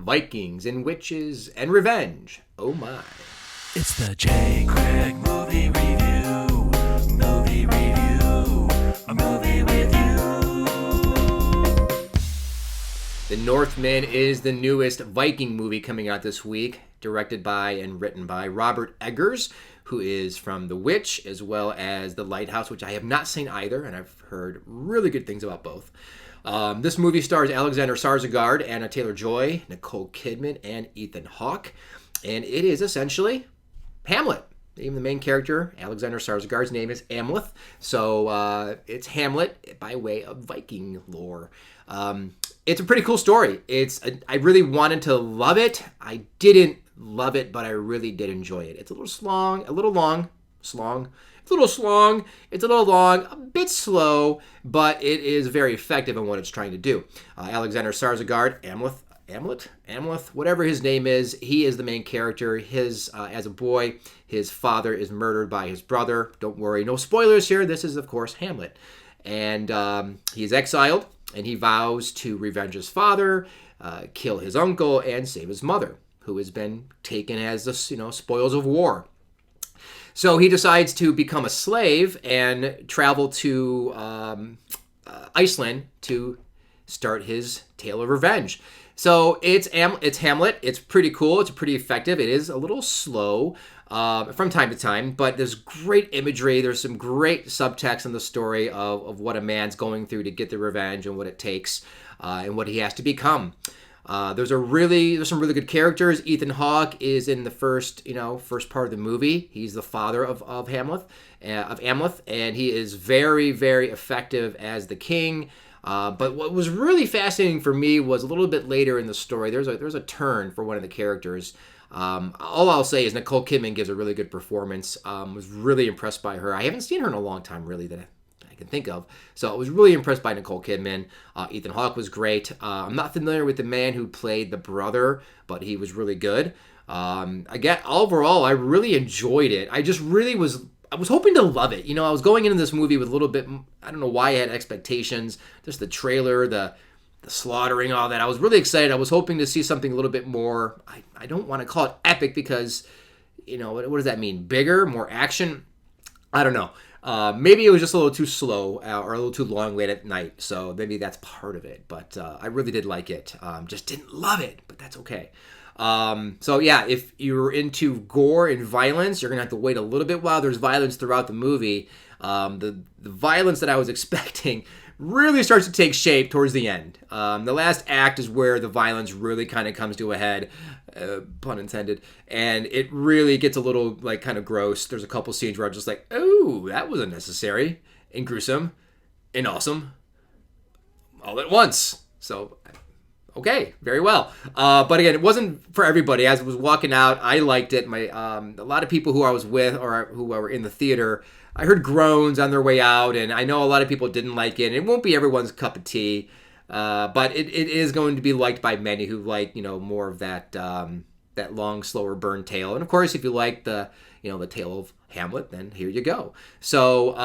Vikings and Witches and Revenge. Oh my. It's the J. Craig Movie Review. Movie Review. A movie with you. The Northman is the newest Viking movie coming out this week, directed by and written by Robert Eggers, who is from The Witch, as well as The Lighthouse, which I have not seen either, and I've heard really good things about both. This movie stars Alexander Skarsgard, Anya Taylor-Joy, Nicole Kidman, and Ethan Hawke, and it is essentially Hamlet. Even the main character, Alexander Skarsgard's name is Hamlet, so it's Hamlet by way of Viking lore. It's a pretty cool story. I really wanted to love it. I didn't love it, but I really did enjoy it. It's a little long, it's a little long, a bit slow, but it is very effective in what it's trying to do. Alexander Skarsgard, Hamlet, whatever his name is, he is the main character. As a boy, his father is murdered by his brother. Don't worry, no spoilers here. This is, of course, Hamlet. And he is exiled, and he vows to revenge his father, kill his uncle, and save his mother, who has been taken as the spoils of war. So he decides to become a slave and travel to Iceland to start his tale of revenge. So it's Hamlet. It's pretty cool. It's pretty effective. It is a little slow from time to time, but there's great imagery. There's some great subtext in the story of what a man's going through to get the revenge and what it takes and what he has to become. There's some really good characters. Ethan Hawke is in the first part of the movie. He's the father of Hamlet, and he is very, very effective as the king. But what was really fascinating for me was a little bit later in the story. There's a turn for one of the characters. All I'll say is Nicole Kidman gives a really good performance. Was really impressed by her. I haven't seen her in a long time, really, that I can think of. So I was really impressed by Nicole Kidman. Ethan Hawke was great. I'm not familiar with the man who played the brother, but he was really good. Again, overall, I really enjoyed it. I was hoping to love it. I was going into this movie with a little bit, I don't know why I had expectations. Just the trailer, the slaughtering, all that. I was really excited. I was hoping to see something a little bit more, I don't want to call it epic because, what does that mean? Bigger, more action? I don't know. Maybe it was just a little too slow or a little too long late at night. So maybe that's part of it. But I really did like it. Just didn't love it, but that's okay. So yeah, if you're into gore and violence, you're going to have to wait a little bit while there's violence throughout the movie. The violence that I was expecting really starts to take shape towards the end. The last act is where the violence really kind of comes to a head, pun intended, and it really gets a little kind of gross. There's a couple scenes where I'm just like, oh, that was unnecessary and gruesome and awesome all at once. So okay, very well. But again, it wasn't for everybody. As I was walking out, I liked it. A lot of people who I was with or who were in the theater, I heard groans on their way out, and I know a lot of people didn't like it. It won't be everyone's cup of tea, but it is going to be liked by many who like more of that long, slower burn tale. And of course, if you like the tale of Hamlet, then here you go. So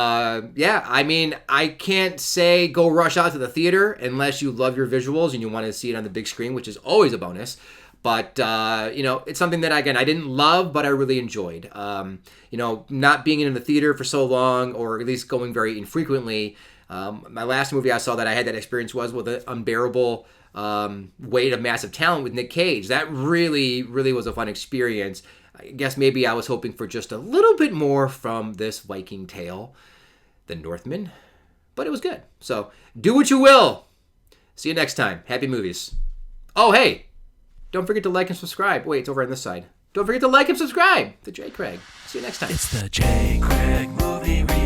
yeah, I mean, I can't say go rush out to the theater unless you love your visuals and you want to see it on the big screen, which is always a bonus. But it's something that again I didn't love, but I really enjoyed. Not being in the theater for so long, or at least going very infrequently. My last movie I saw that I had that experience was with an unbearable weight of massive talent with Nick Cage. That really, really was a fun experience. I guess maybe I was hoping for just a little bit more from this Viking tale, The Northman, but it was good. So do what you will. See you next time. Happy movies. Oh, hey, don't forget to like and subscribe. Wait, it's over on this side. Don't forget to like and subscribe to J. Craig. See you next time. It's the J. Craig Movie Review.